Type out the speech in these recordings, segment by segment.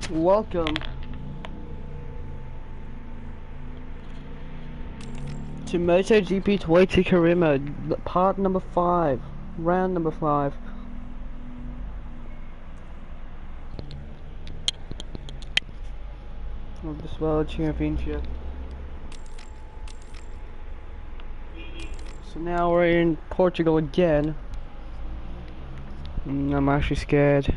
Welcome to MotoGP 22 career mode, part number 5, round number 5. Of this World Championship. So now we're in Portugal again. I'm actually scared.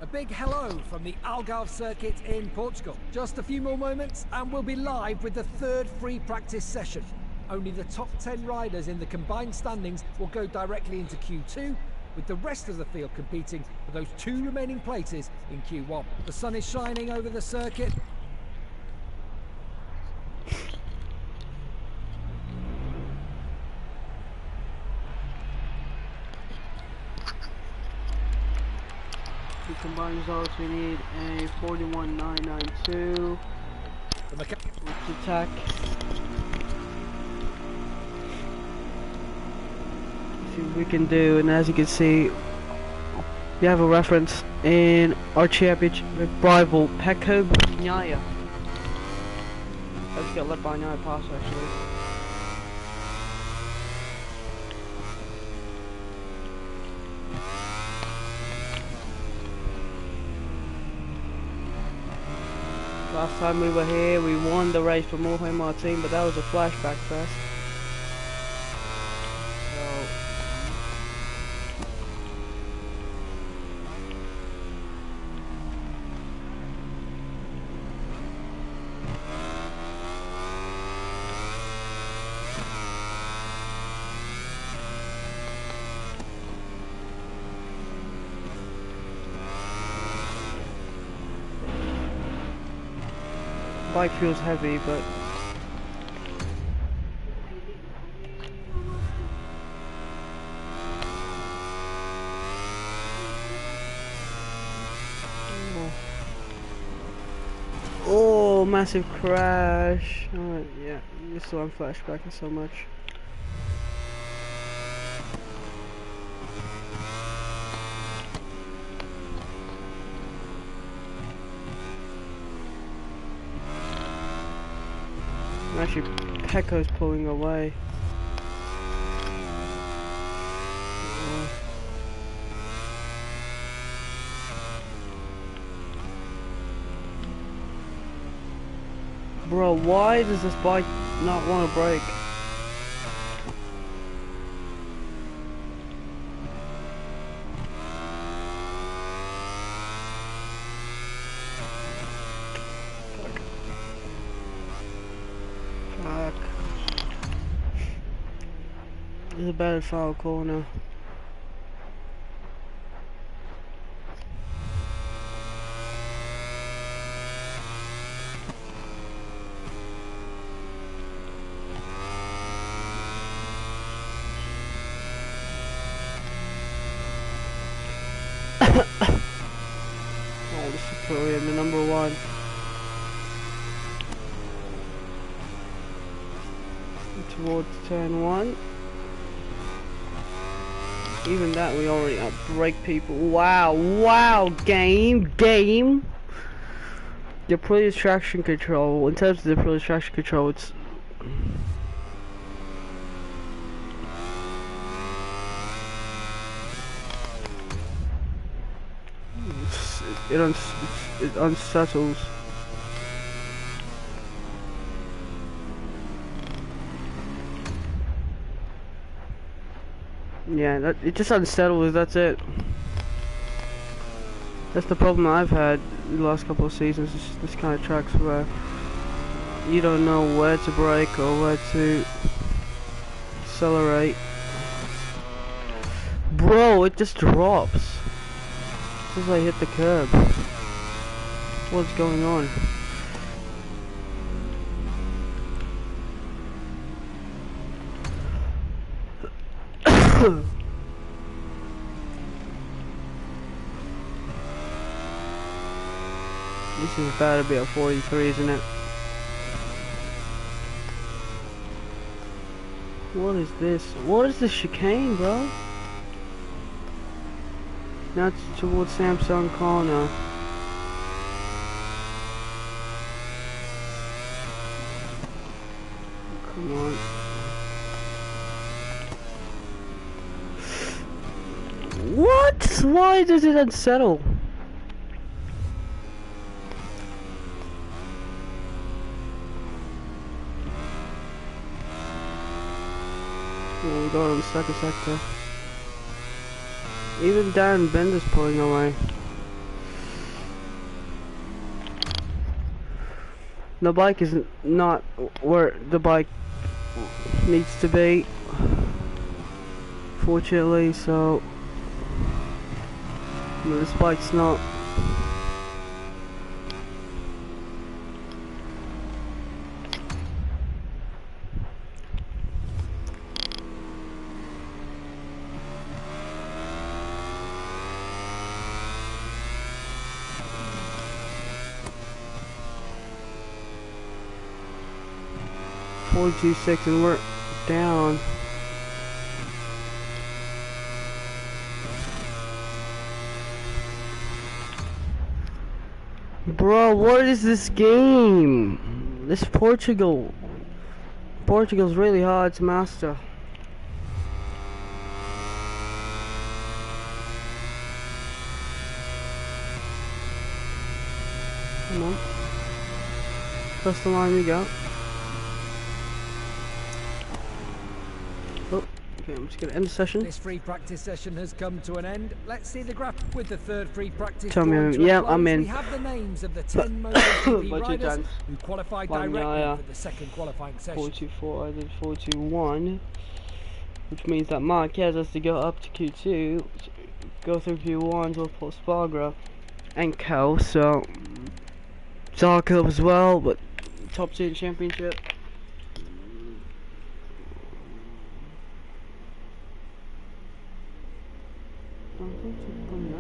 A big hello from the Algarve circuit in Portugal. Just a few more moments and we'll be live with the third free practice session. Only the top 10 riders in the combined standings will go directly into Q2, with the rest of the field competing for those 2 remaining places in Q1. The sun is shining over the circuit. To combine results, we need a 41.992 with attack. See what we can do, and as you can see, we have a reference in our championship rival, Pecco Bagnaia. I just got let Bagnaia pass actually. Last time we were here, we won the race for Jorge Martin, but that was a flashback fest. So, bike feels heavy, but oh, massive crash. Yeah, this is why I'm flashbacking so much. Actually, Pecco's pulling away. Bro, why does this bike not want to brake? Fuck. This is a bad foul corner. Oh, this is brilliant, the number 1. Towards turn 1. Even that, we already outbrake people. Wow, game. The previous traction control, in terms of the previous traction control, it's it unsettles. Yeah, it just unsettles, that's it. That's the problem I've had the last couple of seasons, this kind of tracks where you don't know where to brake or where to accelerate. Bro, it just drops. Just as I hit the curb. What's going on? This is about to be a 43, isn't it? What is this? What is this chicane, bro? Now it's towards Samsung corner. Come on. What? Why does it unsettle? Oh, we got on the second sector. Even Darren Bender's pulling away. The bike is not where the bike needs to be, fortunately, so this bike's not. .426 and we're down. Bro, what is this game? This Portugal's really hard to master. Come on. Across the line we go. Okay, I'm just gonna end the session. This free practice session has come to an end. Let's see the graph with the third free practice. Tell me, yeah, I'm in. We have the names of the 10 MotoGP riders who qualified directly for the second qualifying session. 424, I did 421, which means that Marquez has to go up to Q2, go through Q1 to Paul Spargra and Co. So Zarco as well, but top 2 in championship.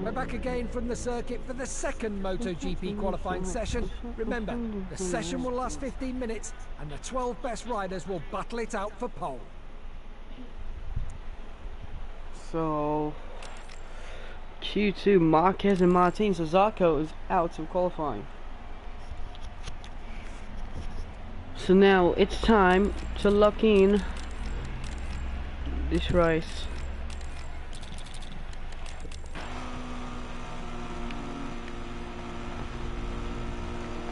We're back again from the circuit for the second MotoGP qualifying session. Remember, the session will last 15 minutes and the 12 best riders will battle it out for pole. So Q2, Marquez and Martin, so Zarco is out of qualifying. So now it's time to lock in this race.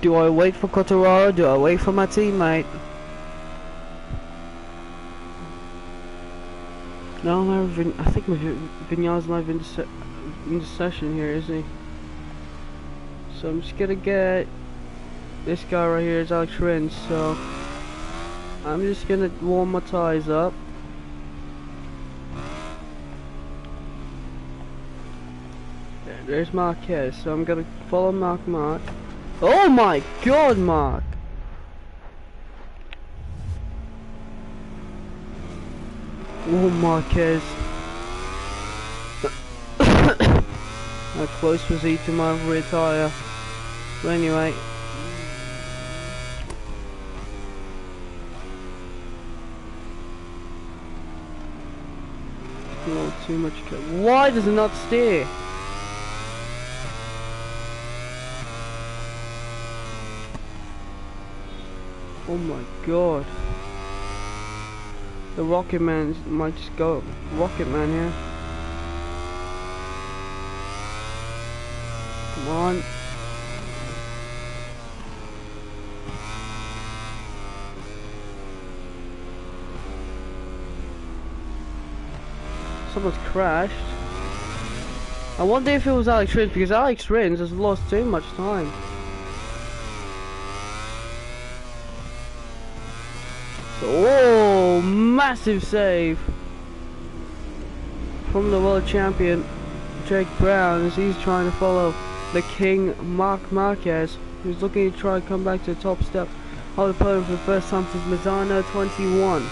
Do I wait for Cottararo? Do I wait for my teammate? No, I think Vignales might have in the session here, isn't he? So I'm just gonna get this guy right here is Alex Rins, so I'm just gonna warm my tires up. There's Marquez, so I'm gonna follow Mark. Oh my god, Mark! Oh, Marquez. How close was he to my rear tyre? But anyway. A little too much. Why does it not steer? Oh my god. The Rocket Man might just go Rocket Man here. Come on. Someone's crashed. I wonder if it was Alex Rins, because Alex Rins has lost too much time. Oh, massive save from the world champion Jake Brown as he's trying to follow the King Marc Marquez, who's looking to try and come back to the top step of the podium for the first time since Mazzano 21.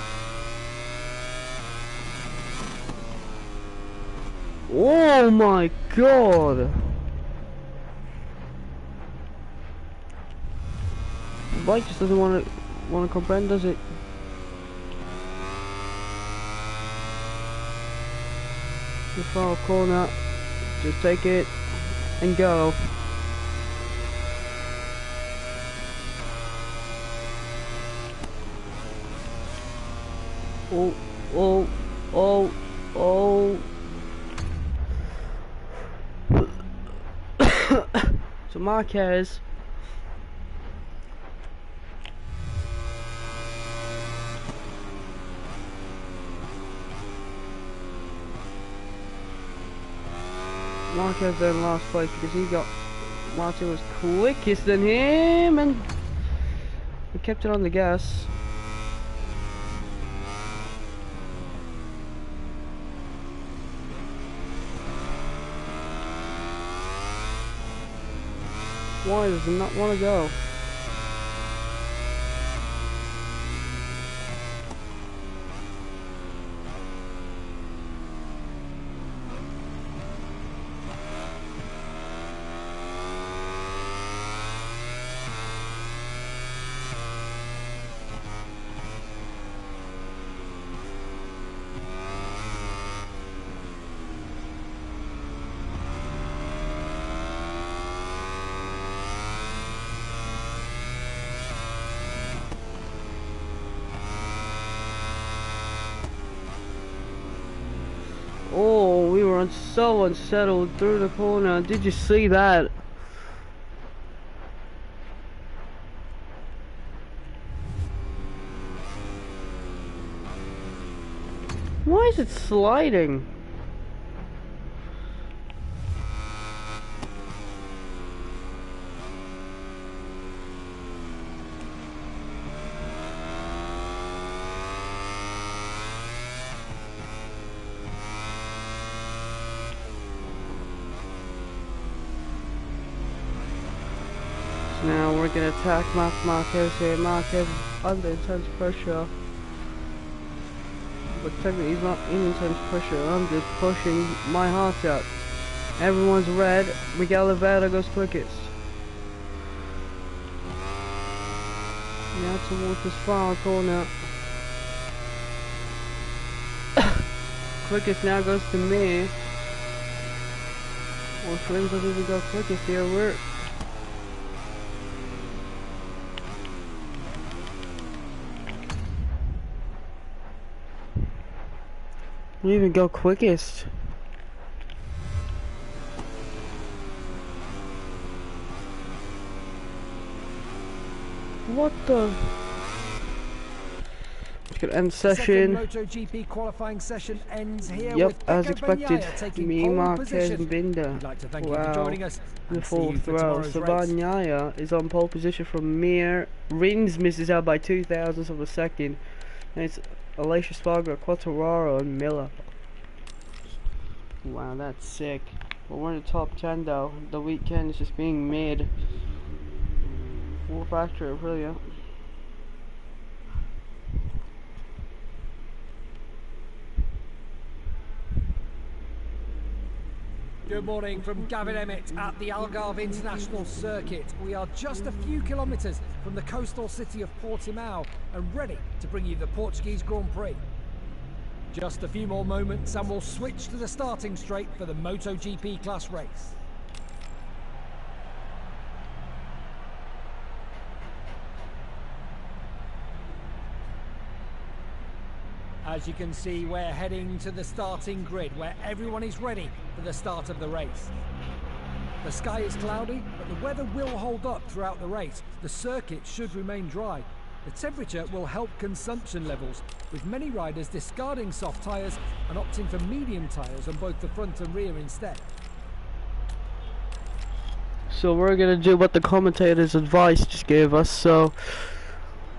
Oh my god! The bike just doesn't want to comprehend, does it? The final corner, just take it and go. Oh, oh, oh, oh. So Marquez then last place because Martin was quickest than him and he kept it on the gas. Why does he not want to go? Oh, we were so unsettled through the corner. Did you see that? Why is it sliding? Now we're gonna attack Marquez here. Marquez is under intense pressure, but technically he's not in intense pressure. I'm just pushing my heart out. Everyone's red. Miguel Oliveira goes quickest. Now towards this far corner. Quickest now goes to me. Well, Slim doesn't even go quickest here. We even go quickest. What the? It's gonna end session. MotoGP qualifying session ends here. Yep, with as expected. Me, Marquez, and Binder. We'd like to thank you Wow. for joining us. The fourth row. Savagnaia is on pole position from Mir. Rins misses out by 0.02 of a second. And it's Alicia Spargo, Quattararo, and Miller. Wow, that's sick. But we're in the top 10 though. The weekend is just being mid. War Factory, brilliant. Good morning from Gavin Emmett at the Algarve International Circuit. We are just a few kilometres from the coastal city of Portimao and ready to bring you the Portuguese Grand Prix. Just a few more moments and we'll switch to the starting straight for the MotoGP class race. As you can see, we're heading to the starting grid where everyone is ready for the start of the race. The sky is cloudy, but the weather will hold up throughout the race. The circuit should remain dry. The temperature will help consumption levels, with many riders discarding soft tyres and opting for medium tyres on both the front and rear instead. So we're gonna do what the commentator's advice just gave us, so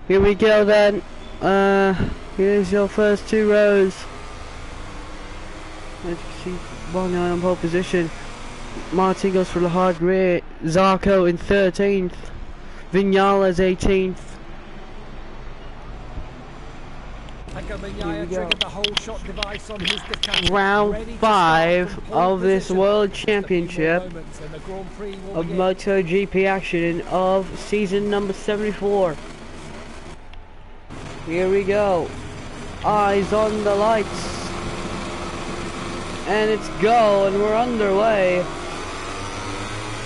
here we go then. Here's your first two rows. As you can see, Bagnaia on pole position. Martin goes for the hard rear. Zarco in 13th. Vinales 18th. Triggered the whole shot device on his Ducati, Round 5 of this World Championship of MotoGP action of season number 74. Here we go. Eyes on the lights. And it's go, and we're underway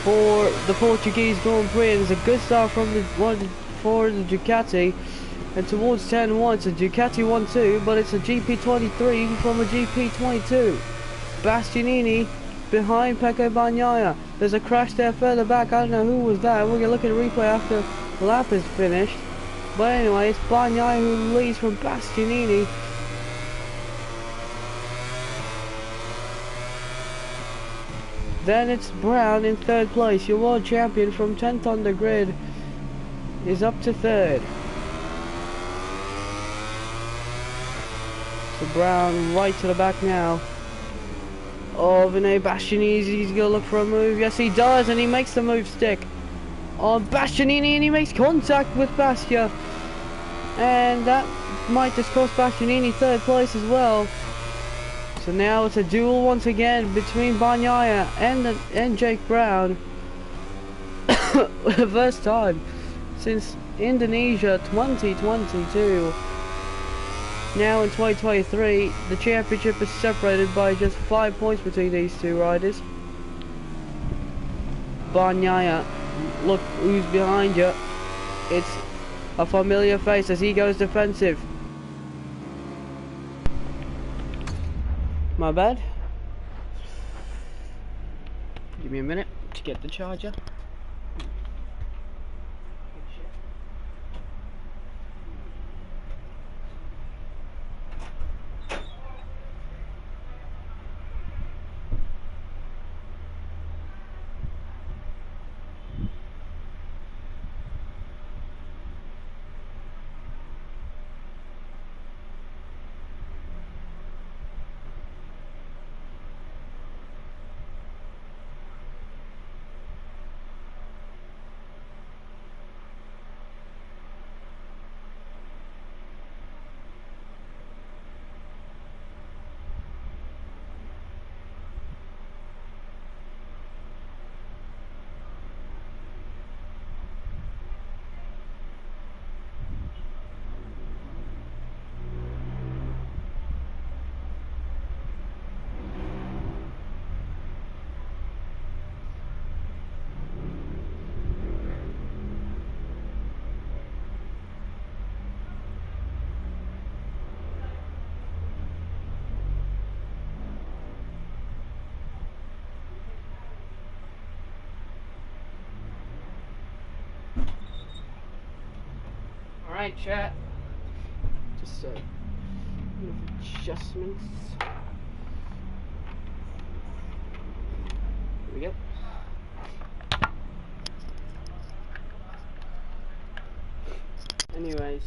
for the Portuguese Grand Prix. And it's a good start from the one for the Ducati. And towards 10-1, it's a Ducati 1-2, but it's a GP23 from a GP22. Bastianini behind Pecco Bagnaia. There's a crash there further back. I don't know who was that. We're going to look at a replay after the lap is finished. But anyway, it's Bagnaia who leads from Bastianini. Then it's Brown in 3rd place. Your world champion from 10th on the grid is up to 3rd. So Brown right to the back now. Oh, Vinay Bastianini, he's going to look for a move. Yes, he does, and he makes the move stick. On Bastianini, and he makes contact with Bastia. And that might just cost Bastianini 3rd place as well. So now it's a duel once again between Bagnaia and Jake Brown. The first time since Indonesia 2022. Now in 2023, the championship is separated by just 5 points between these two riders. Bagnaia, look who's behind you. It's a familiar face as he goes defensive. My bad. Give me a minute to get the charger. Alright, chat. Just adjustments. Here we go. Anyways,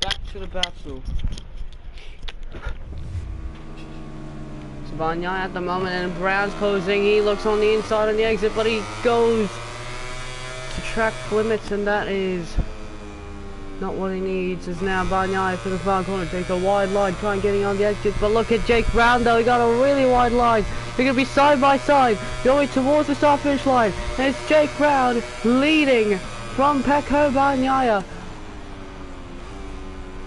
back to the battle. So Bagnaia at the moment, and Brown's closing. He looks on the inside on the exit, but he goes to track limits, and that is not what he needs. Is now Bagnaia for the far corner, takes a wide line, trying getting on the exit, but look at Jake Brown though, he got a really wide line. They're going to be side by side, going towards the start finish line, and it's Jake Brown leading from Pecco Bagnaia.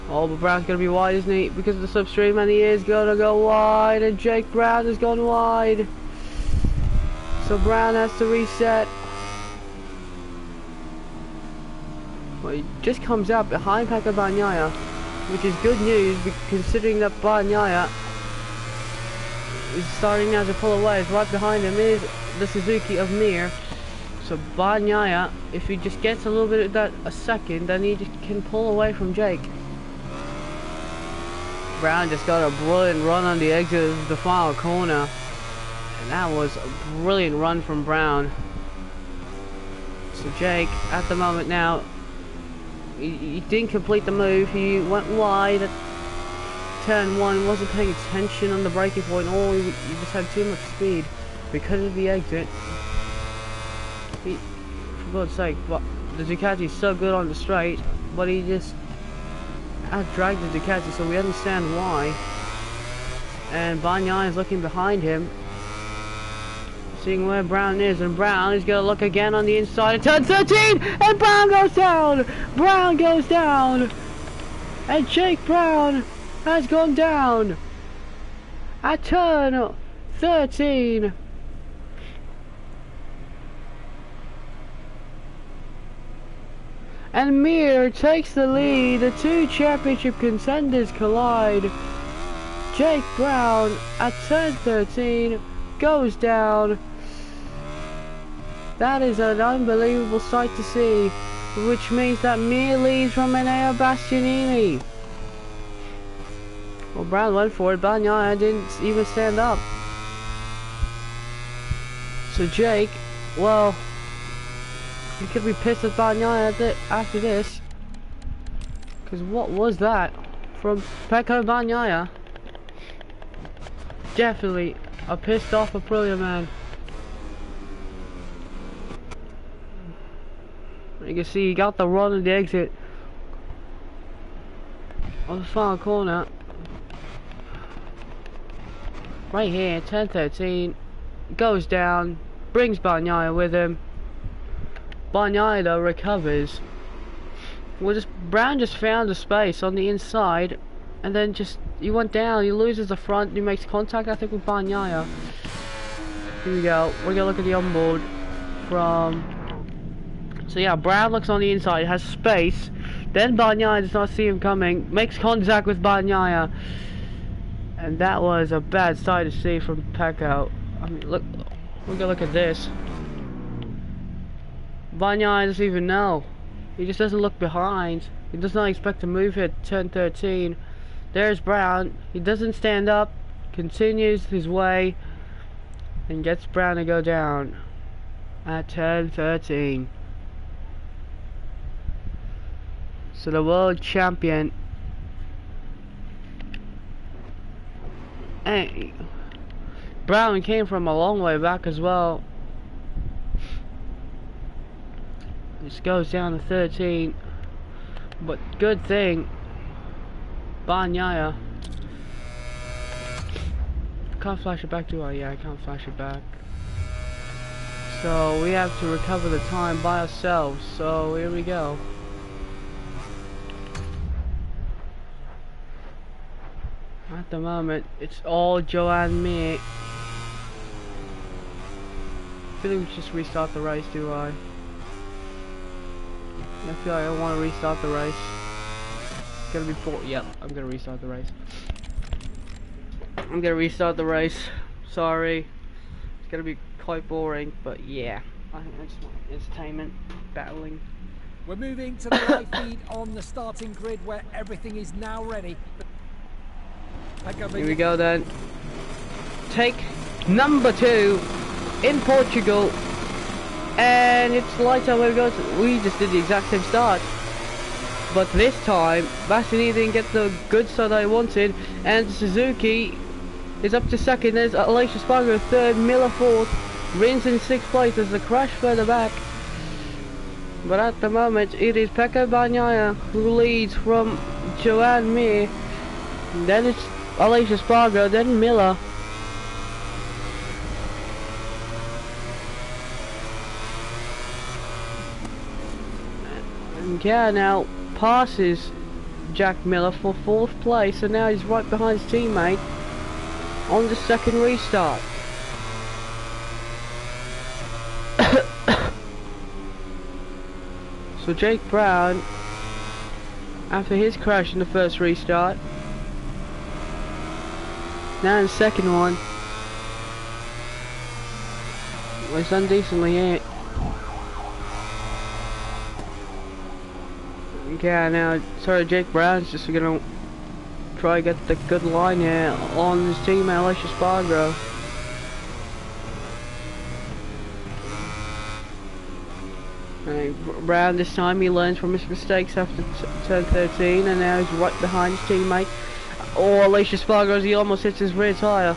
Oh, but Brown's going to be wide, isn't he, because of the slipstream, and he is going to go wide, and Jake Brown has gone wide. So Brown has to reset. Well, he just comes out behind Pecco Bagnaia, which is good news considering that Bagnaia is starting now to pull away. Right behind him is the Suzuki of Mir. So Bagnaia, if he just gets a little bit of that a second, then he just can pull away from Jake. Brown just got a brilliant run on the exit of the final corner, and that was a brilliant run from Brown. So Jake, at the moment now, he didn't complete the move. He went wide turn 1, wasn't paying attention on the braking point, or he just had too much speed because of the exit. For God's sake, but the Ducati's so good on the straight, but he just out-dragged the Ducati, so we understand why. And Bagnaia is looking behind him, seeing where Brown is, and Brown is going to look again on the inside of turn 13, and Brown goes down! Brown goes down! And Jake Brown has gone down at turn 13. And Mir takes the lead. The two championship contenders collide. Jake Brown at turn 13 goes down. That is an unbelievable sight to see, which means that Mir leads from Enea Bastianini. Well, Brown went for it, Bagnaia didn't even stand up. So Jake, well, he could be pissed at Bagnaia after this. Because what was that from Pecco Bagnaia? Definitely a pissed off Aprilia man. You can see he got the run of the exit on the final corner. Right here, turn 13, goes down, brings Bagnaia with him. Bagnaia though recovers. Well, Brown just found a space on the inside, and then he went down. He loses the front. He makes contact, I think, with Bagnaia. Here we go. We're gonna look at the onboard from. So yeah, Brown looks on the inside, has space. Then Bagnaia does not see him coming, makes contact with Bagnaia, and that was a bad sight to see from Pecco. I mean, look, we're gonna look at this. Bagnaia doesn't even know. He just doesn't look behind. He does not expect to move here at turn 13. There's Brown. He doesn't stand up, continues his way, and gets Brown to go down at turn 13. So the world champion, hey, Brown came from a long way back as well. This goes down to 13, but good thing Bagnaia can't flash it back, do I? Yeah, I can't flash it back. So we have to recover the time by ourselves. So here we go. At the moment, it's all Joan Mir. I feel like we should just restart the race, do I? I feel like I want to restart the race. It's gonna be 4. Yep, I'm gonna restart the race. I'm gonna restart the race. Sorry. It's gonna be quite boring, but yeah. I think I just want entertainment, battling. We're moving to the live feed on the starting grid where everything is now ready. Here we go then. Take number 2 in Portugal. And it's lights out where we go. We just did the exact same start. But this time, Bastianini didn't get the good start I wanted. And Suzuki is up to second. There's Aleix Espargaro third, Miller fourth. Rins in 6th place. There's a crash further back. But at the moment, it is Pecco Bagnaia who leads from Joan Mir. Then it's Aleix Espargaro, then Miller. And yeah, now passes Jack Miller for 4th place, and now he's right behind his teammate on the second restart. So Jake Brown, after his crash in the first restart, now in the second one, was undecently hit. Yeah, now sorry, Jake Brown's just gonna try to get the good line here on his teammate Aleix Espargaro. Brown this time he learns from his mistakes after turn 13, and now he's right behind his teammate Oh, Alicia Spargo's, he almost hits his rear tyre.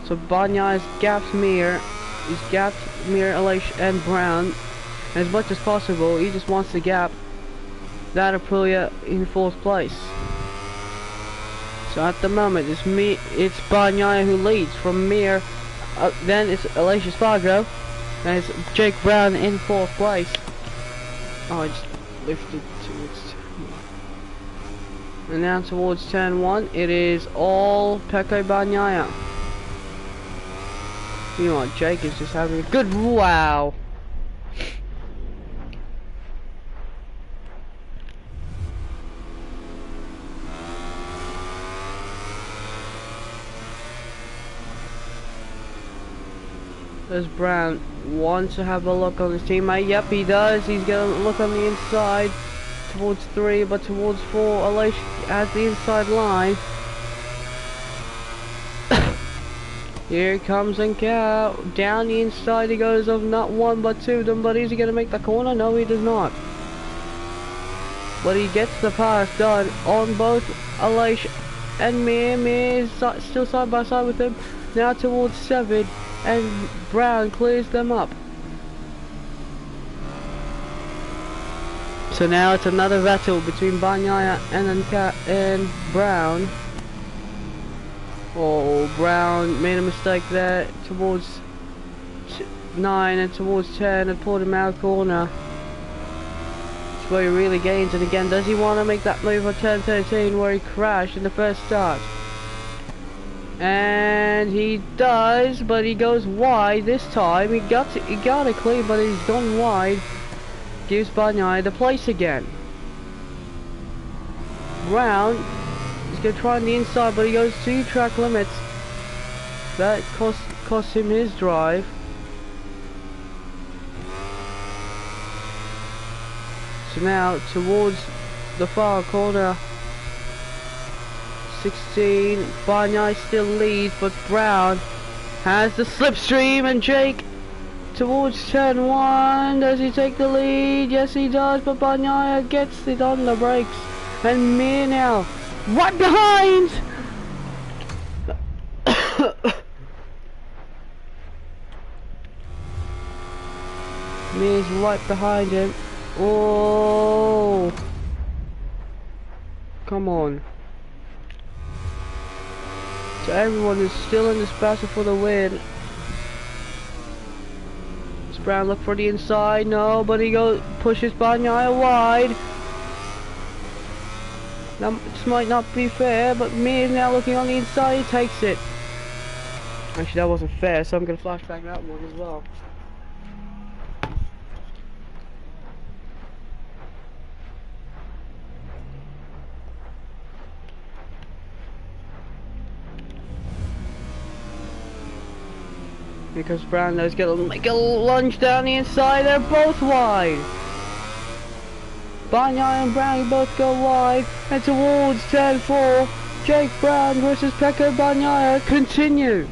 So Bagnaia gaps Mir. He's gapped Mir, Alicia and Brown as much as possible. He just wants to gap that Aprilia in 4th place. So at the moment it's Bagnaia who leads from Mir, then it's Alicia Spargo, and it's Jake Brown in 4th place. Oh, I just lifted towards, and now towards turn 1 it is all Pecco Bagnaia. You know what, Jake is just having a good, wow. Does Brown want to have a look on his teammate? Yep, he does. He's going to look on the inside towards 3, but towards 4, Alicia has the inside line. Here comes Ankel. Down the inside he goes of not 1 but 2 of them, but is he going to make the corner? No, he does not. But he gets the pass done on both Alicia and Mir. Mir is still side by side with him. Now towards 7. And Brown clears them up. So now it's another battle between Bagnaia and Brown. Oh, Brown made a mistake there towards 9 and towards 10 and pulled him out corner. That's where he really gains. And again, does he want to make that move on turn 13 where he crashed in the first start? And he does, but he goes wide this time. He got it clean, but he's gone wide. Gives Bagnaia the place again. Brown is going to try on the inside, but he goes 2 track limits. That costs him his drive. So now towards the far corner. 16, Bagnaia still leads, but Brown has the slipstream, and Jake towards turn 1. Does he take the lead? Yes, he does, but Bagnaia gets it on the brakes. And Mir now right behind. Mir's right behind him. Oh, come on. So everyone is still in this battle for the win. Does Brown look for the inside? No, but he pushes Bagnaia wide. Now, this might not be fair, but Mir is now looking on the inside. He takes it. Actually, that wasn't fair, so I'm going to flashback that one as well. Because Brown knows going to make a lunge down the inside. They're both wide. Bagnaia and Brown both go wide. And towards turn 4, Jake Brown versus Pecco Bagnaia continue.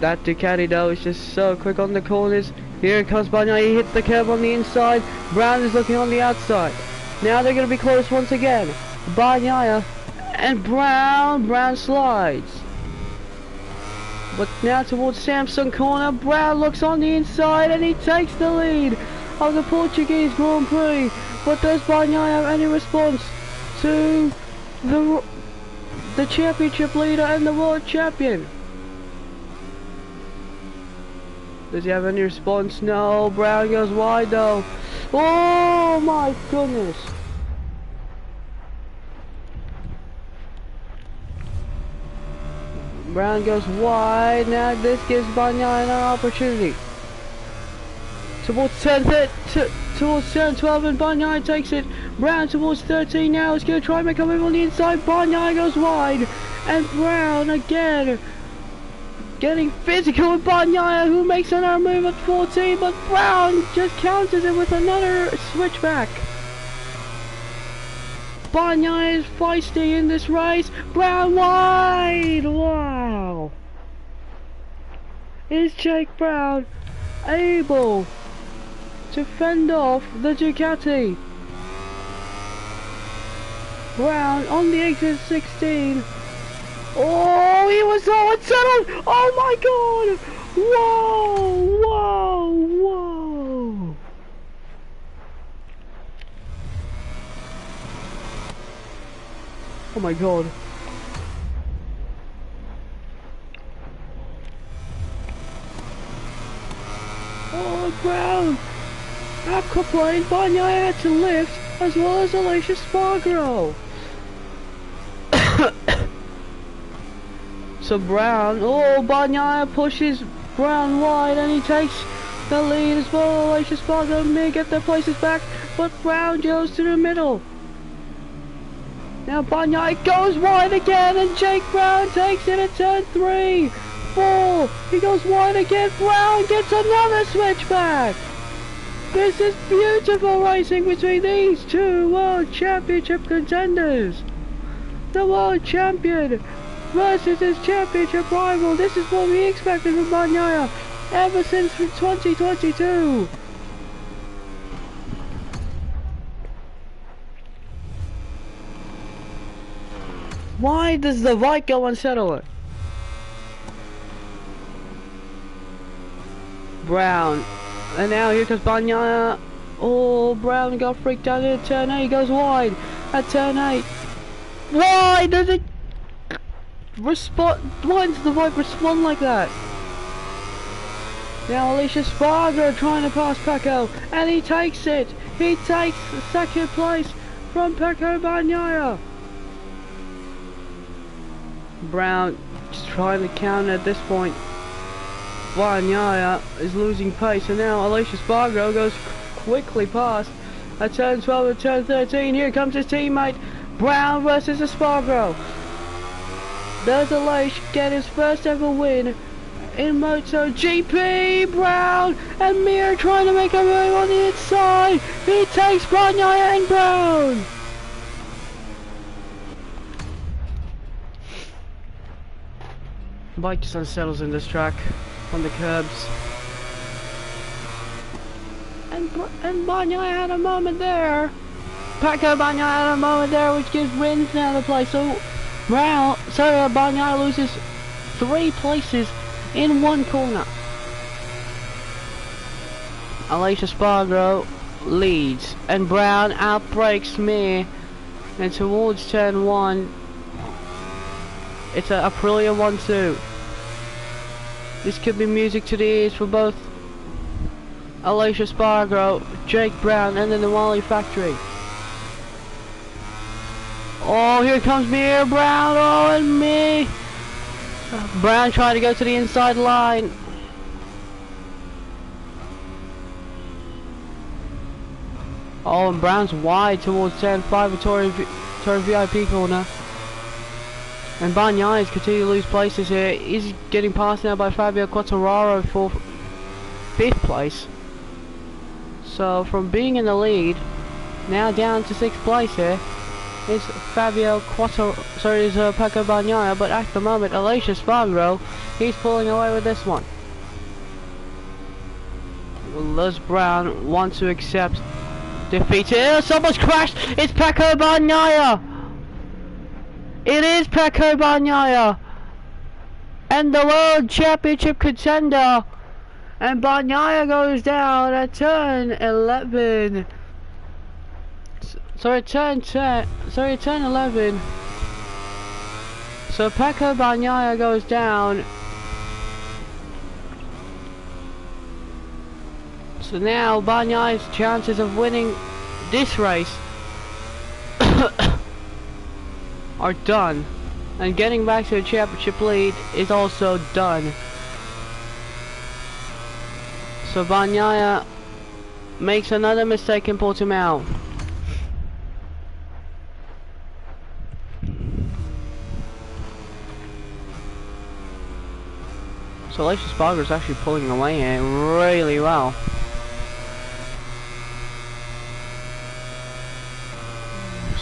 That Ducati though is just so quick on the corners. Here comes Bagnaia. He hits the curb on the inside. Brown is looking on the outside. Now they're going to be close once again. Bagnaia and Brown. Brown slides. But now towards Samsung corner, Brown looks on the inside and he takes the lead of the Portuguese Grand Prix. But does Bagnaia have any response to the championship leader and the world champion? Does he have any response? No. Brown goes wide though. Oh my goodness. Brown goes wide. Now this gives Bagnaia an opportunity. Towards turn 12 and Bagnaia takes it. Brown towards 13 now. He's going to try and make a move on the inside. Bagnaia goes wide. And Brown again getting physical with Bagnaia, who makes another move at 14. But Brown just counters it with another switchback. Bagnaia is feisty in this race. Brown wide. Wow. Is Jake Brown able to fend off the Ducati? Brown on the exit 16. Oh, he was so unsettled. Oh my god. Whoa, whoa, whoa. Oh my god. Oh, Brown. Aquaplane, Bagnaia had to lift, as well as Alicia Spargo. So Brown, oh, Bagnaia pushes Brown wide and he takes the lead as well. Alicia Spargo may get their places back, but Brown goes to the middle. Now Bagnaia goes wide again and Jake Brown takes it at turn 3, 4. He goes wide again. Brown gets another switchback. This is beautiful racing between these two World Championship contenders. The World Champion versus his championship rival. This is what we expected from Bagnaia ever since 2022. Why does the Vike go unsettling? Brown. And now here comes Bagnaia. Oh, Brown got freaked out at turn 8. He goes wide at turn 8. Why does it respond? Why does the Vike respond like that? Now Alicia Spargo trying to pass Pecco, and he takes it. He takes second place from Pecco Bagnaia. Brown just trying to counter at this point. Bagnaia is losing pace, and now Alicia Spargo goes quickly past at turn 12 and turn 13. Here comes his teammate. Brown versus Spargo. Does Alicia get his first ever win in MotoGP? Brown and Mir trying to make a move on the inside. He takes Bagnaia and Brown. Bike just unsettles in this track on the curbs. And Bagnaia had a moment there. Pecco Bagnaia had a moment there, which gives wins now the place. So Bagnaia loses 3 places in 1 corner. Alicia Spargo leads, and Brown outbrakes Mir, and towards turn 1. It's a Aprilia 1-2. This could be music to the ears for both Alicia Spargo, Jake Brown, and the Nawali factory. Oh, here comes Mir, Brown, oh, and me. Brown trying to go to the inside line. Oh, and Brown's wide towards turn 5 of Torre VIP corner. And Bagnaia is continuing to lose places here. He's getting passed now by Fabio Quartararo for 5th place. So from being in the lead, now down to 6th place here is Pecco Bagnaia, but at the moment Alicia Spargo, he's pulling away with this one. Does Brown want to accept defeat here? Someone's crashed! It's Pecco Bagnaia! It is Pecco Bagnaia! And the World Championship contender! And Bagnaia goes down at turn 11. Sorry, turn 11. So Pecco Bagnaia goes down. So now Bagnaia's chances of winning this race are done. And getting back to the championship lead is also done. So Bagnaia makes another mistake in Portimao. So Alicia Spargo is actually pulling away here really well.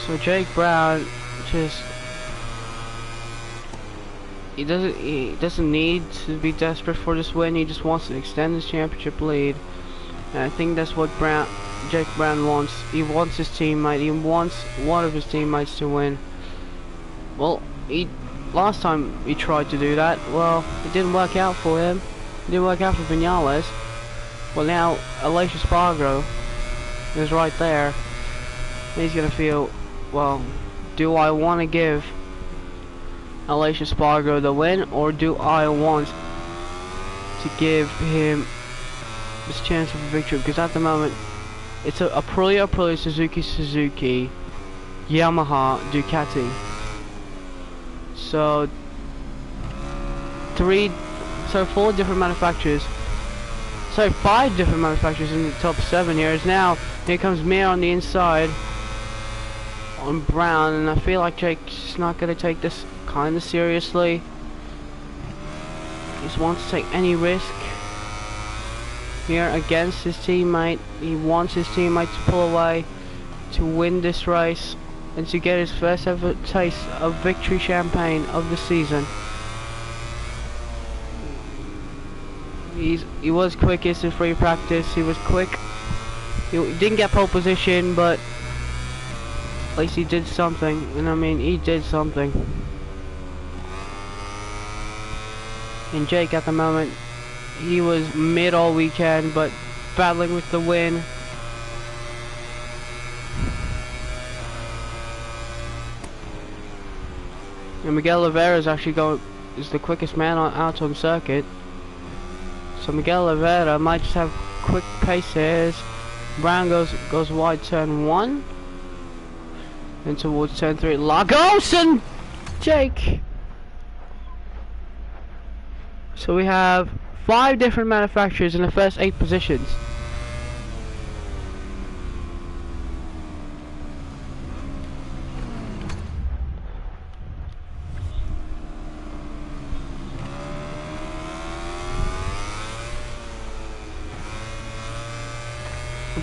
So Jake Brown just he doesn't need to be desperate for this win. He just wants to extend his championship lead, and I think that's what Jake Brown wants. He wants his teammate. He wants one of his teammates to win. Well, last time he tried to do that, well, it didn't work out for him. It didn't work out for Vinales. Well, now Aleix Espargaro is right there. He's gonna feel, well, do I want to give Aleix Espargaro the win, or do I want to give him this chance of a victory? Because at the moment, it's a Aprilia, Suzuki, Yamaha, Ducati. So four different manufacturers. So 5 different manufacturers in the top 7 here. Now here comes Mir on the inside on Brown, and I feel like Jake's not going to take this kind of seriously. He just wants to take any risk here against his teammate. He wants his teammate to pull away to win this race and to get his first ever taste of victory champagne of the season. He was quickest in free practice. He was quick. He didn't get pole position, but at least he did something. And I mean, he did something. And Jake at the moment, he was mid all weekend, but battling with the win. And Miguel Oliveira is actually is the quickest man out on circuit. So Miguel Oliveira might just have quick pace here as Brown goes wide turn 1. And towards turn 3, Lagos and Jake. So we have 5 different manufacturers in the first 8 positions.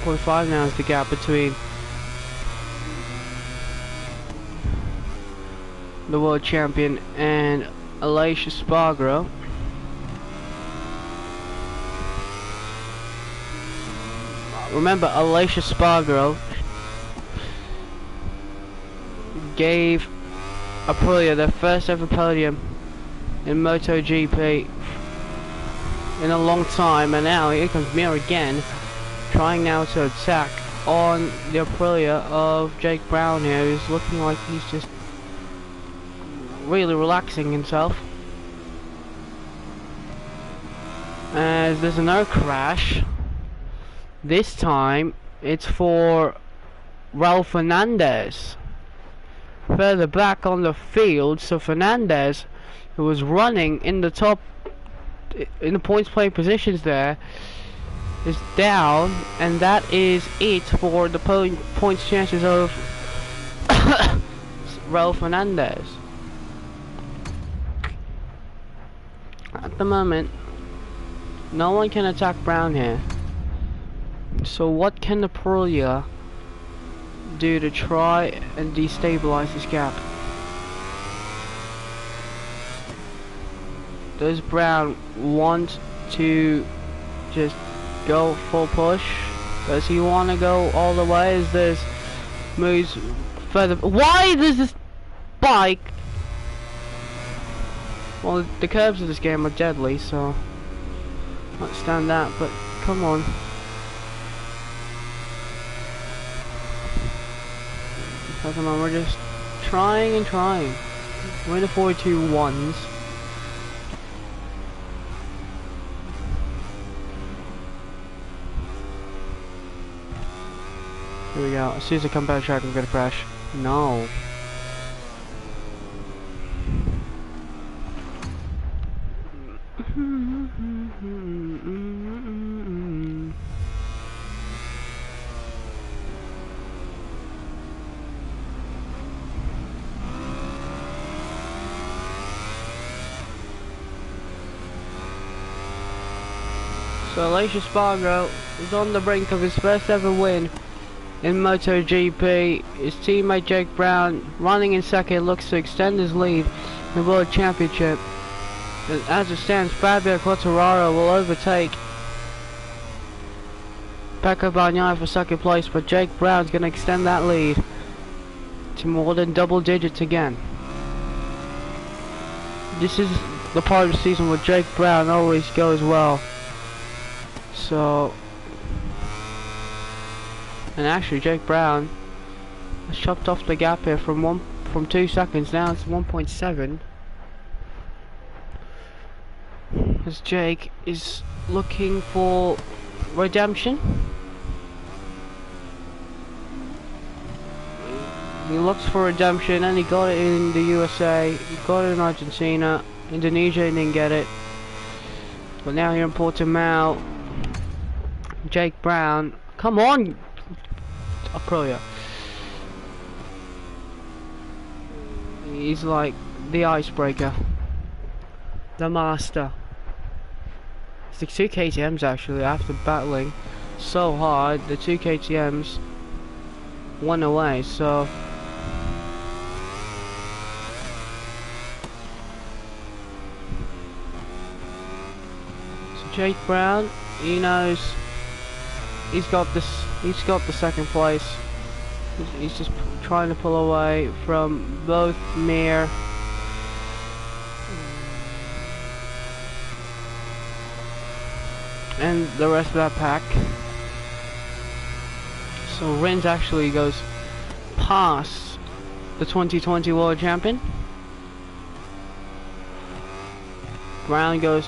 .5 now is the gap between the world champion and Aleix Espargaro. Remember, Aleix Espargaro gave Aprilia their first ever podium in MotoGP in a long time, and now here comes Mir again, trying now to attack on the Aprilia of Jake Brown here, who's looking like he's just really relaxing himself. As there's another crash. This time it's for Raul Fernandez further back on the field. So Fernandez, who was running in the top in the points play positions there, is down, and that is it for the points chances of Raul Fernandez. At the moment, no one can attack Brown here. So what can the Aprilia do to try and destabilize this gap? Does Brown want to just go full push? Does he want to go all the way as this moves further? Why does this bike... Well, the curves of this game are deadly, so I can't stand that, but come on. At the moment, we're just trying and trying. We're in the 4-2-1s. Here we go. As soon as I come back track, I'm gonna crash. No. So Aleix Espargaro is on the brink of his first ever win in MotoGP. His teammate Jake Brown, running in second, looks to extend his lead in the World Championship. And as it stands, Fabio Quartararo will overtake Pecco Bagnaia for second place, but Jake Brown's going to extend that lead to more than double digits again. This is the part of the season where Jake Brown always goes well. So, and actually Jake Brown has chopped off the gap here from 2 seconds now it's 1.7. As Jake is looking for redemption. He looks for redemption, and he got it in the USA, he got it in Argentina, Indonesia he didn't get it. But now here in Portimao, Jake Brown, come on! Aprilia. He's like the icebreaker. The master. It's the 2 KTMs actually, after battling so hard, the 2 KTMs won away, so Jake Brown, he knows he's got the second place. He's just trying to pull away from both Mir and the rest of that pack. So Rins actually goes past the 2020 World Champion. Brown goes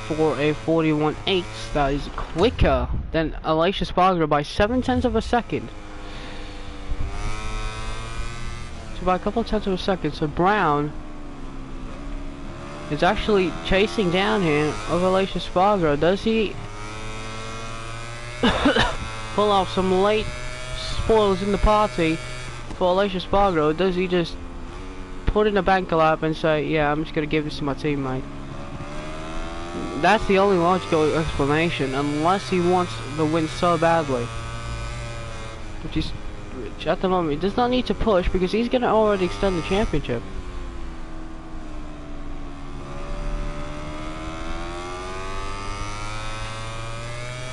for a 41.8. That is quicker than Aleix Espargaro by 0.7 of a second. So by a couple of tenths of a second. So Brown is actually chasing down here of Aleix Espargaro. Does he pull off some late spoils in the party for Aleix Espargaro? Or does he just put in a banker lap and say, yeah, I'm just going to give this to my teammate? That's the only logical explanation, unless he wants the win so badly. Which at the moment, he does not need to push because he's going to already extend the championship.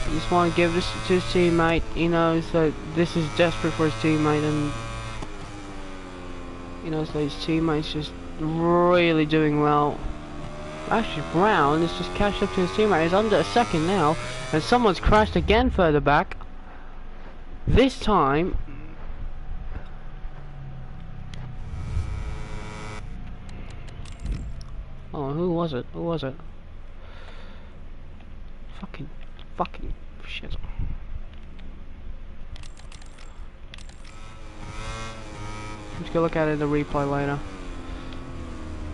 He just want to give this to his teammate. He knows that this is desperate for his teammate, and he knows that his teammate's just really doing well. Actually, Brown has just catched up to his teammate. He's under a second now, and someone's crashed again further back. This time, oh, who was it? Who was it? Fucking shit. I'm just gonna look at it in the replay later.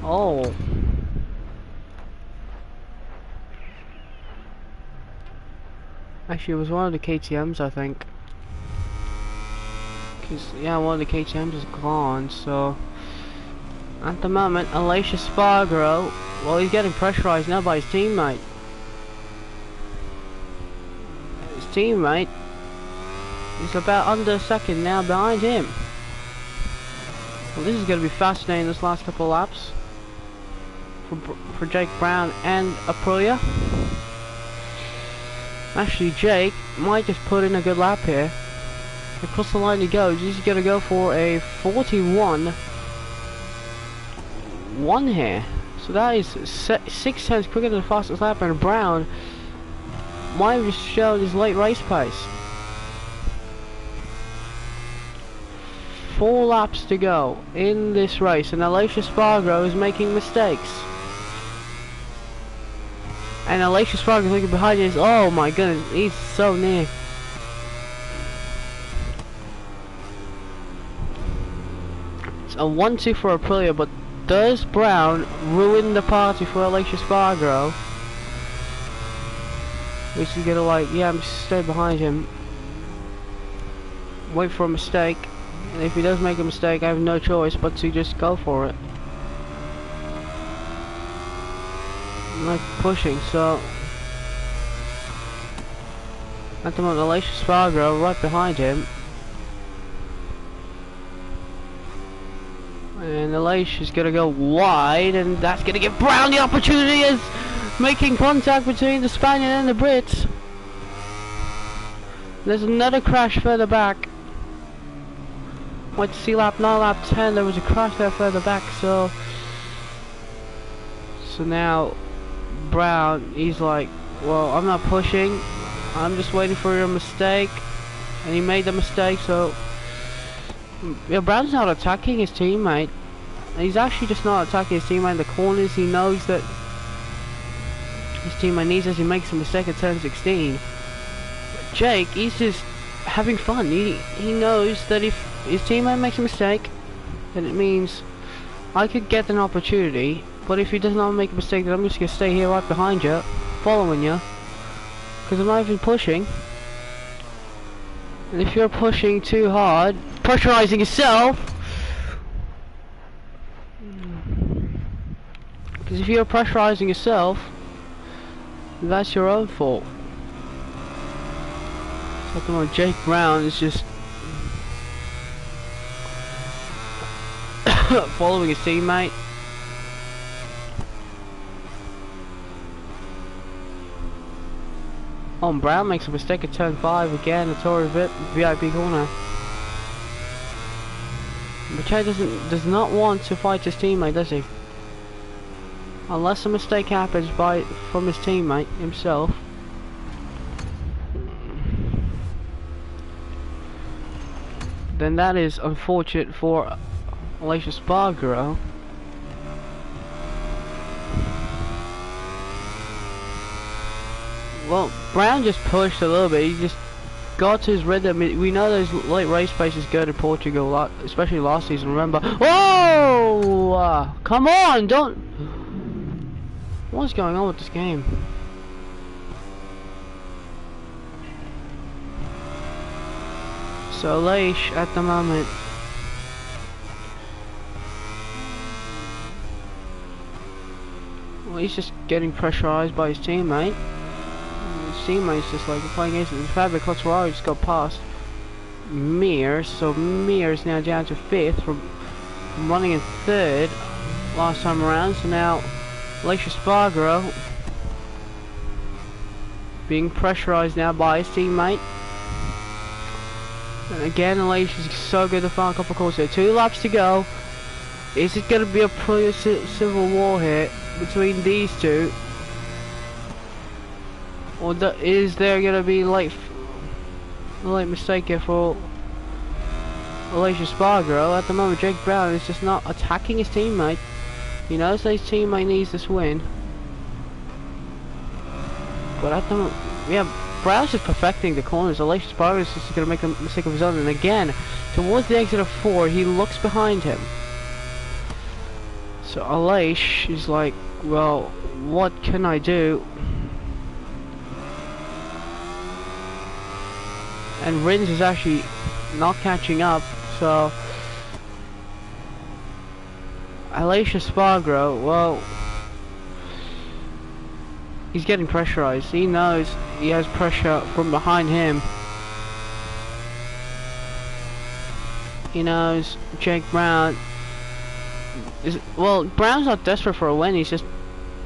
Oh. Actually, it was one of the KTMs, I think. Cause yeah, one of the KTMs is gone. So at the moment, Aleix Espargaro, well, he's getting pressurized now by his teammate. His teammate is about under a second now behind him. Well, this is going to be fascinating. This last couple of laps for Jake Brown and Aprilia. Actually, Jake might just put in a good lap here. Across the line he goes. He's going to go for a 41.1 here. So that is 6 tenths quicker than the fastest lap. And Brown might have just shown his late race pace. 4 laps to go in this race, and Aleix Espargaro is making mistakes. And Aleix Espargaro looking behind him. Oh my goodness, he's so near. It's a 1-2 for Aprilia, but does Brown ruin the party for Aleix Espargaro? Which is gonna like, yeah, I'm just stay behind him. Wait for a mistake. And if he does make a mistake, I have no choice but to just go for it. I'm like pushing, so at the moment, Aleix Espargaro right behind him. And Aleix is gonna go wide, and that's gonna give Brown the opportunity as making contact between the Spaniard and the Brit. There's another crash further back. Went to see lap 9, lap 10, there was a crash there further back, so now Brown, he's like, well, I'm not pushing, I'm just waiting for a mistake, and he made the mistake. So yeah, Brown's not attacking his teammate. He's actually just not attacking his teammate in the corners. He knows that his teammate needs as he makes a mistake at turn 16. Jake, he's just having fun. He knows that if his teammate makes a mistake, then it means I could get an opportunity, but if he does not make a mistake, then I'm just going to stay here right behind you, following you, because I'm not even pushing. And if you're pushing too hard, pressurizing yourself, because if you're pressurizing yourself, that's your own fault. So come on, Jake Brown is just following his teammate. Oh, and Brown makes a mistake at turn 5 again, a Tory VIP corner. But Jake does not want to fight his teammate, does he? Unless a mistake happens from his teammate himself. Then that is unfortunate for Alicia Spargaro. Well, Brown just pushed a little bit. He just got to his rhythm. We know those late race pace is good in Portugal, especially last season. Remember? Oh, come on! Don't. What's going on with this game? So Leish at the moment. Well, he's just getting pressurized by his teammate. His teammate's just like playing against him. Fabio Quartararo just got past Mir, so Mir is now down to 5th from running in 3rd last time around. So now Alicia Spargaro being pressurized now by his teammate. And again, Alicia's so good the final couple of courses. There 2 laps to go. Is it going to be a pretty civil war here between these two? Or is there going to be a late mistake here for Alicia Spargaro? At the moment, Jake Brown is just not attacking his teammate. He knows that his teammate needs this win. But at the moment, yeah, Brown's just perfecting the corners. Alicia Spargaro is just going to make a mistake of his own. And again, towards the exit of 4, he looks behind him. So Alicia is like, well, what can I do? And Rins is actually not catching up, so Alicia Spargaro, well, he's getting pressurized. He knows he has pressure from behind him. He knows Jake Brown is, well, Brown's not desperate for a win, he's just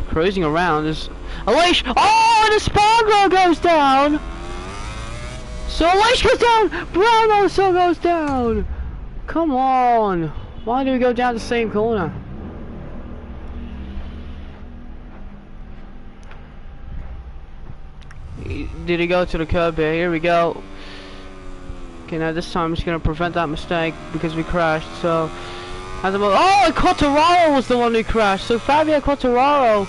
cruising around. Alicia, oh, and the Spargaro goes down! So Alicia goes down! Brown also goes down! Come on! Why do we go down the same corner? Did he go to the curb here? Here we go. Okay, now this time I'm just going to prevent that mistake because we crashed. So, at the moment, oh, Quartararo was the one who crashed. So Fabio Quartararo,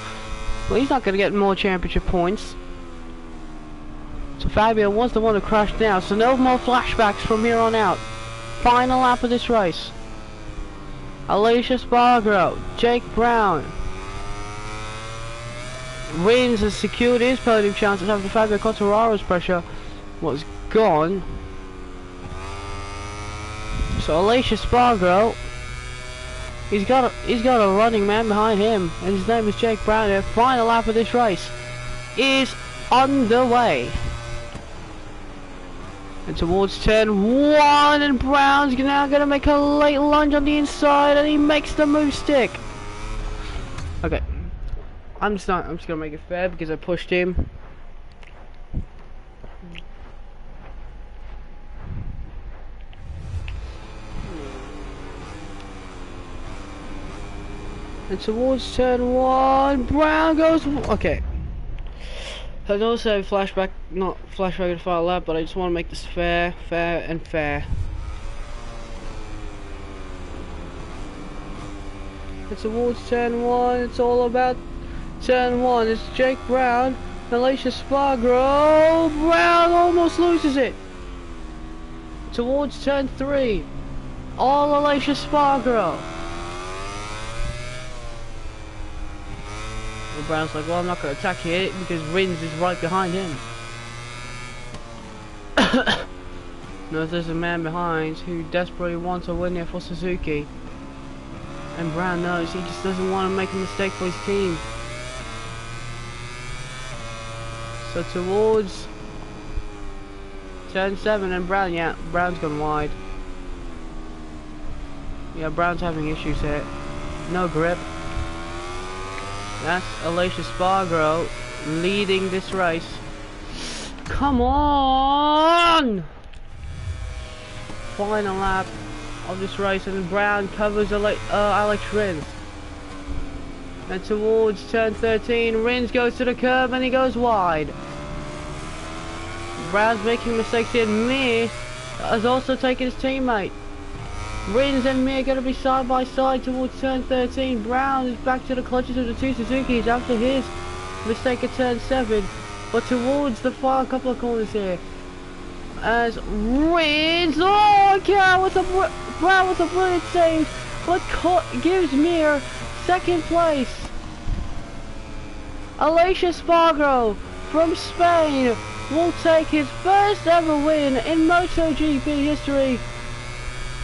well, he's not going to get more championship points. So Fabio was the one who crashed now, so no more flashbacks from here on out. Final lap of this race. Alicia Spargaro, Jake Brown. Rins has secured his podium chances after Fabio Quartararo's pressure was gone. So Alicia Spargaro, he's got a running man behind him, and his name is Jake Brown. The final lap of this race is underway. And towards turn 1, and Brown's now going to make a late lunge on the inside, and he makes the move stick. Okay, I'm just going to make it fair because I pushed him. And towards turn 1, Brown goes... Okay. I don't say flashback, not flashback to final lap, but I just want to make this fair, and fair. And towards turn 1, it's all about turn 1. It's Jake Brown, Alicia Spargo. Brown almost loses it. Towards turn 3, all Alicia Spargo. And Brown's like, well, I'm not going to attack you because Rins is right behind him. Knows there's a man behind who desperately wants a win here for Suzuki. And Brown knows he just doesn't want to make a mistake for his team. So towards turn 7 and Brown, yeah, Brown's gone wide. Yeah, Brown's having issues here. No grip. That's Alicia Spargo leading this race. Come on! Final lap of this race, and Brown covers Alex Rins. And towards turn 13, Rins goes to the curb and he goes wide. Brown's making mistakes here. Mir has also taken his teammate. Rins and Mir are going to be side by side towards turn 13. Brown is back to the clutches of the two Suzukis after his mistake at turn 7. But towards the far couple of corners here, as Rins, oh, Brown with a brilliant save, but gives Mir second place. Alicia Spargo from Spain will take his first ever win in MotoGP history.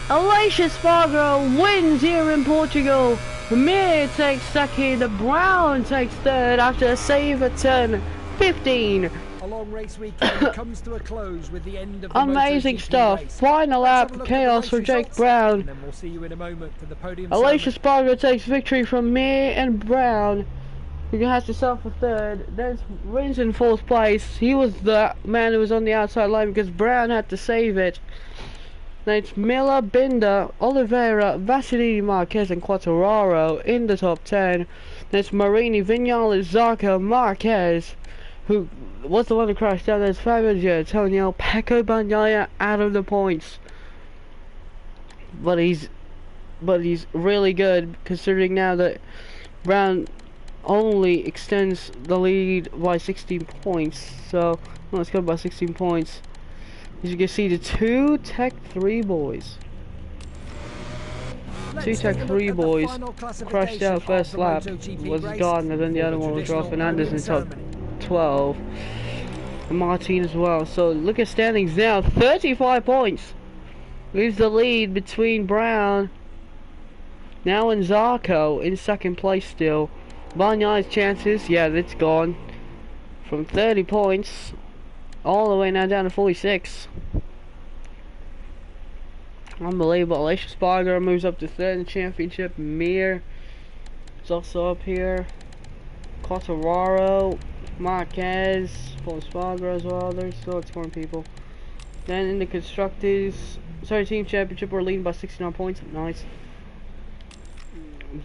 Alicia Spargo wins here in Portugal. Mir takes second, Brown takes third after a save at turn 15. A long race weekend comes to a close with the end of the amazing MotoGP stuff. race. Final lap, chaos for Jake Brown. And then we'll see you in a moment for the podium. Alicia Spargo takes victory from Mir and Brown, who has to settle for third. There's Rins in fourth place. He was the man who was on the outside line because Brown had to save it. Then it's Miller, Binder, Oliveira, Vasilini, Marquez and Quartararo in the top 10. Then it's Marini, Vinales, Zarco, Marquez, who was the one who crashed down. There's Fabio, Antonio, Pecco Bagnaia out of the points. But he's really good considering now that Brown only extends the lead by 16 points. So let's go by 16 points. As you can see, the two Tech 3 boys. Two Tech 3 boys crashed out first lap, was gone, and then the other one was Raul Fernandez in top 12. And Martin as well. So look at standings now, 35 points. Leaves the lead between Brown now and Zarco in second place still. Bagna's chances, yeah, that's gone. From 30 points all the way now down to 46. Unbelievable. Alicia Spargo moves up to third in the championship. Mir is also up here. Quartararo, Marquez, Paul Spargo as well. There's still 20 people. Then in the constructors, team championship, we're leading by 69 points. Nice.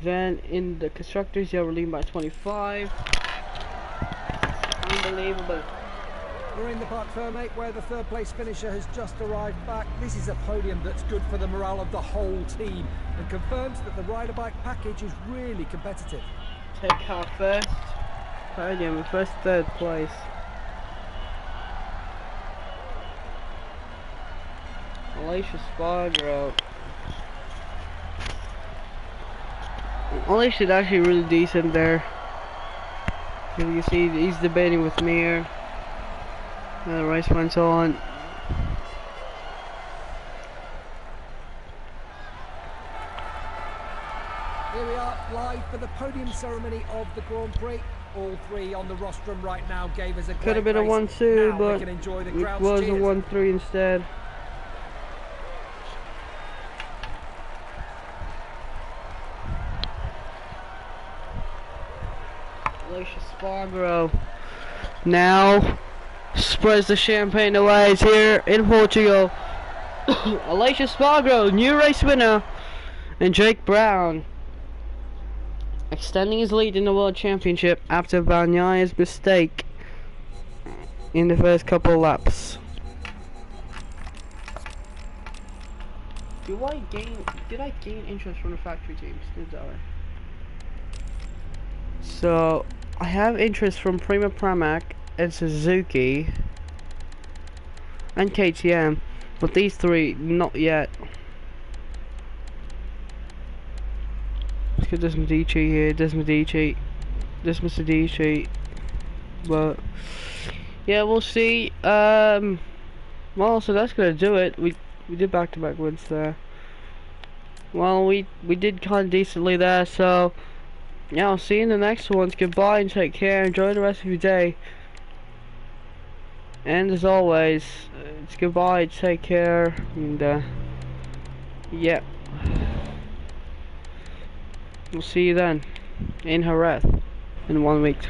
Then in the constructors, yeah, we're leading by 25. Unbelievable. We're in the Parc Fermé where the third place finisher has just arrived back. This is a podium that's good for the morale of the whole team and confirms that the rider bike package is really competitive. Take our first podium, first third place. Alicia Spargo. Alicia's actually really decent there. As you can see, he's debating with Mir. The race went on. Here we are, live for the podium ceremony of the Grand Prix. All three on the rostrum right now gave us a great could have been a 1-2, but it was a 1-3 instead. Alicia Spargo now spreads the champagne away here in Portugal. Alicia Spargo, new race winner, and Jake Brown extending his lead in the World Championship after Bagnaya's mistake in the first couple of laps. Did I gain interest from the factory teams? Did I? So I have interest from Prima Pramac and Suzuki and KTM, but these three not yet. Let's get this Medici here, this Medici, this Mr. Medici. But yeah, we'll see. Well, so that's gonna do it. We did back-to-back wins there. Well, we did kind of decently there. So yeah, I'll see you in the next ones. Goodbye and take care. Enjoy the rest of your day. And as always, it's goodbye. Take care. And yeah, we'll see you then in Jerez in 1 week time.